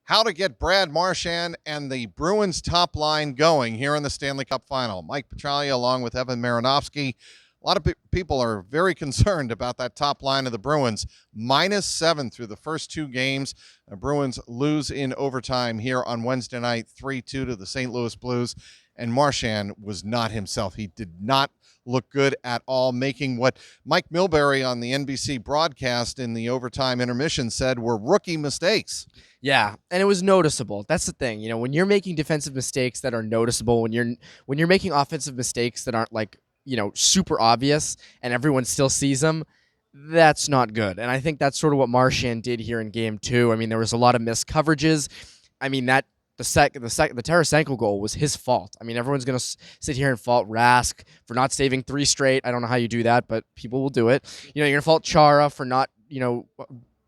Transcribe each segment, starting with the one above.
how to get Brad Marchand and the Bruins top line going here in the Stanley Cup final. Mike Petraglia along with Evan Marinofsky. A lot of people are very concerned about that top line of the Bruins. -7 through the first two games. The Bruins lose in overtime here on Wednesday night, 3-2 to the St. Louis Blues. And Marchand was not himself. He did not look good at all, making what Mike Milbury on the NBC broadcast in the overtime intermission said were rookie mistakes. Yeah, and it was noticeable. That's the thing. You know, when you're making defensive mistakes that are noticeable, when you're making offensive mistakes that aren't like, super obvious and everyone still sees them, that's not good. And I think that's sort of what Marchand did here in game 2. I mean, there was a lot of missed coverages. I mean, the Tarasenko goal was his fault. I mean, everyone's going to sit here and fault Rask for not saving 3 straight. I don't know how you do that, but people will do it. You're going to fault Chara for not,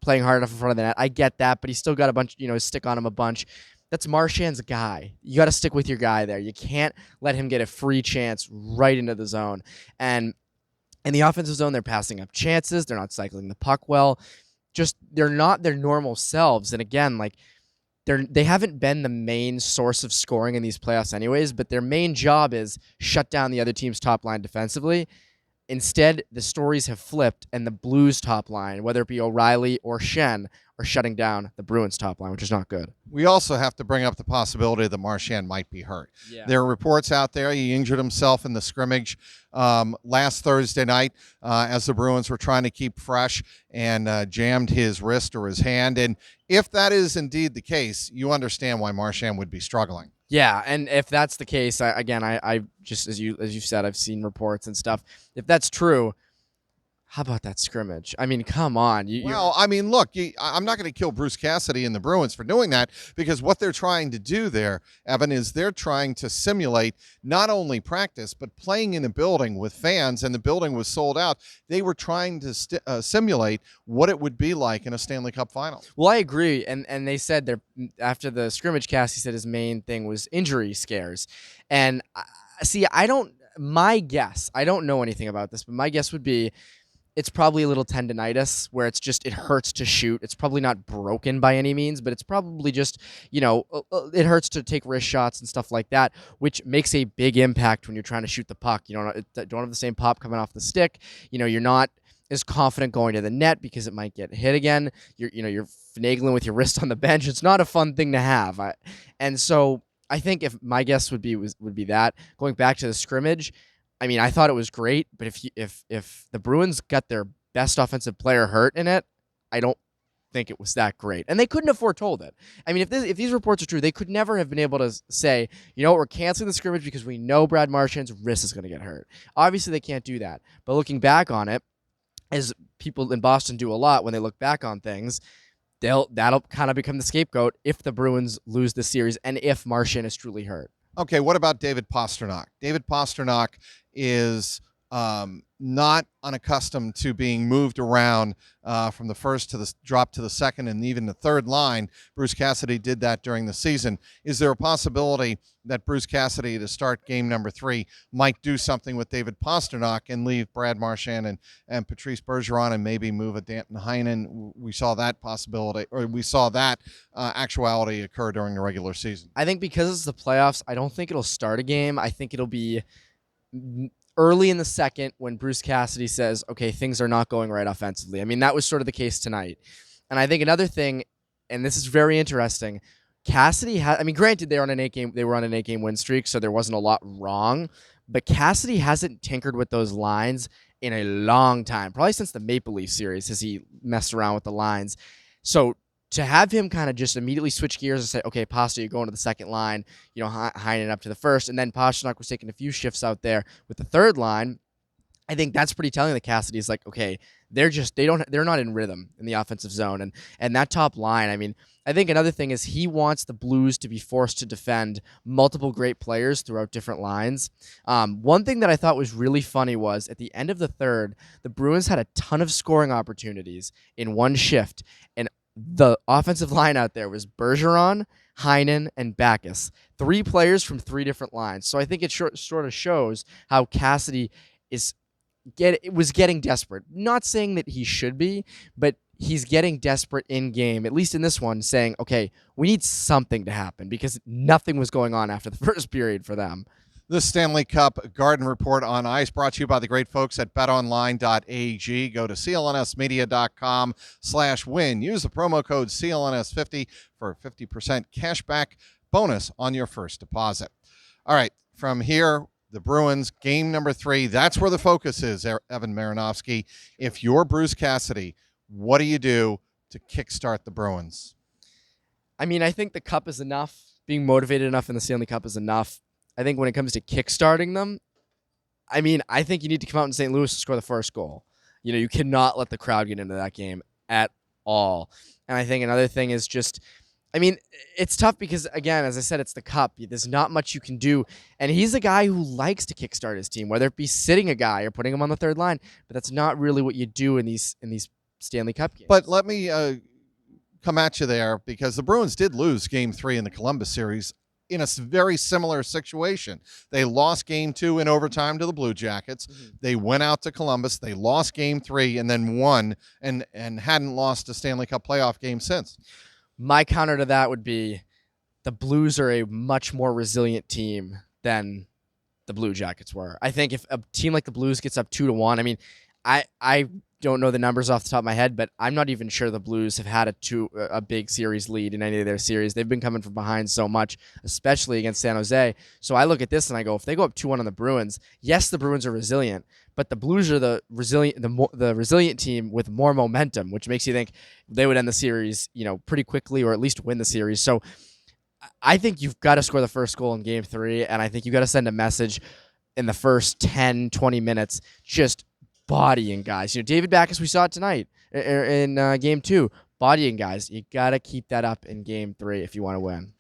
playing hard enough in front of the net. I get that, but he's still got a bunch, stick on him a bunch. That's Marchand's guy. You got to stick with your guy there. You can't let him get a free chance right into the zone. And in the offensive zone, they're passing up chances. They're not cycling the puck well. Just they're not their normal selves. And again, like they haven't been the main source of scoring in these playoffs anyways, but their main job is shut down the other team's top line defensively. Instead, the stories have flipped, and the Blues top line, whether it be O'Reilly or Shen, are shutting down the Bruins top line, which is not good. We also have to bring up the possibility that Marchand might be hurt. Yeah. There are reports out there he injured himself in the scrimmage last Thursday night as the Bruins were trying to keep fresh and jammed his wrist or his hand. And if that is indeed the case, you understand why Marchand would be struggling. Yeah, and if that's the case, I just as you said, I've seen reports and stuff. If that's true, how about that scrimmage? I mean, come on. Look, I'm not going to kill Bruce Cassidy and the Bruins for doing that, because what they're trying to do there, Evan, is they're trying to simulate not only practice, but playing in a building with fans, and the building was sold out. They were trying to simulate what it would be like in a Stanley Cup final. Well, I agree, and they said after the scrimmage, Cassidy said his main thing was injury scares. And my guess, I don't know anything about this, but my guess would be it's probably a little tendonitis where it hurts to shoot. It's probably not broken by any means, but it's probably just, it hurts to take wrist shots and stuff like that, which makes a big impact when you're trying to shoot the puck. You don't have the same pop coming off the stick. You're not as confident going to the net because it might get hit again. You're finagling with your wrist on the bench. It's not a fun thing to have. And so I think if my guess would be that going back to the scrimmage, I mean, I thought it was great, but if the Bruins got their best offensive player hurt in it, I don't think it was that great. And they couldn't have foretold it. I mean, if these reports are true, they could never have been able to say, we're canceling the scrimmage because we know Brad Marchand's wrist is going to get hurt. Obviously, they can't do that. But looking back on it, as people in Boston do a lot when they look back on things, that'll kind of become the scapegoat if the Bruins lose the series and if Marchand is truly hurt. Okay, what about David Pastrnak? David Pastrnak is not unaccustomed to being moved around from the first to the drop to the second and even the third line. Bruce Cassidy did that during the season. Is there a possibility that Bruce Cassidy, to start game number 3, might do something with David Pastrnak and leave Brad Marchand and Patrice Bergeron and maybe move a Danton Heinen? We saw that possibility, or we saw that actuality occur during the regular season. I think because it's the playoffs, I don't think it'll start a game. I think it'll be early in the second when Bruce Cassidy says, okay, things are not going right offensively. I mean, that was sort of the case tonight. And I think another thing, and this is very interesting, Cassidy granted they were on an 8-game win streak, so there wasn't a lot wrong, but Cassidy hasn't tinkered with those lines in a long time, probably since the Maple Leaf series has he messed around with the lines. So to have him kind of just immediately switch gears and say, okay, Pasta, you're going to the second line, Heinen up to the first, and then Pastrnak was taking a few shifts out there with the third line, I think that's pretty telling that Cassidy is like, okay, they're not in rhythm in the offensive zone. And that top line, I mean, I think another thing is he wants the Blues to be forced to defend multiple great players throughout different lines. One thing that I thought was really funny was at the end of the third, the Bruins had a ton of scoring opportunities in one shift, and the offensive line out there was Bergeron, Heinen, and Backes. 3 players from 3 different lines. So I think it sort of shows how Cassidy was getting desperate. Not saying that he should be, but he's getting desperate in game, at least in this one, saying, okay, we need something to happen because nothing was going on after the first period for them. The Stanley Cup Garden Report on Ice brought to you by the great folks at betonline.ag. Go to clnsmedia.com/win. Use the promo code CLNS50 for a 50% cashback bonus on your first deposit. All right, from here, the Bruins, game number 3. That's where the focus is, Evan Marinofsky. If you're Bruce Cassidy, what do you do to kickstart the Bruins? I mean, I think the Cup is enough. Being motivated enough in the Stanley Cup is enough. I think when it comes to kickstarting them, I mean, I think you need to come out in St. Louis to score the first goal. You know, you cannot let the crowd get into that game at all. And I think another thing is just, I mean, it's tough because, again, as I said, it's the Cup. There's not much you can do. And he's a guy who likes to kickstart his team, whether it be sitting a guy or putting him on the third line. But that's not really what you do in these Stanley Cup games. But let me come at you there, because the Bruins did lose game 3 in the Columbus series in a very similar situation. They lost game 2 in overtime to the Blue Jackets. Mm-hmm. They went out to Columbus. They lost game 3 and then won and hadn't lost a Stanley Cup playoff game since. My counter to that would be the Blues are a much more resilient team than the Blue Jackets were. I think if a team like the Blues gets up 2-1, I mean, I don't know the numbers off the top of my head, but I'm not even sure the Blues have had a big series lead in any of their series. They've been coming from behind so much, especially against San Jose. So I look at this and I go, if they go up 2-1 on the Bruins, yes, the Bruins are resilient, but the Blues are the resilient team with more momentum, which makes you think they would end the series, pretty quickly, or at least win the series. So I think you've got to score the first goal in game 3, and I think you got to send a message in the first 10, 20 minutes, just bodying guys. David Backes, we saw it tonight in game 2, bodying guys. You got to keep that up in game 3 if you want to win.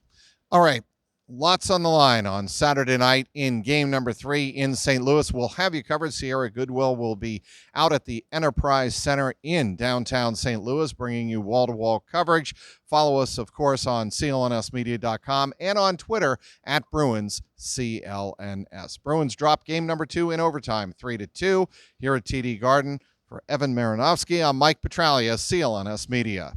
All right. Lots on the line on Saturday night in game number 3 in St. Louis. We'll have you covered. Sierra Goodwill will be out at the Enterprise Center in downtown St. Louis, bringing you wall-to-wall coverage. Follow us, of course, on clnsmedia.com and on Twitter at BruinsCLNS. Bruins drop game number 2 in overtime, 3-2 here at TD Garden. For Evan Marinofsky, I'm Mike Petraglia, CLNS Media.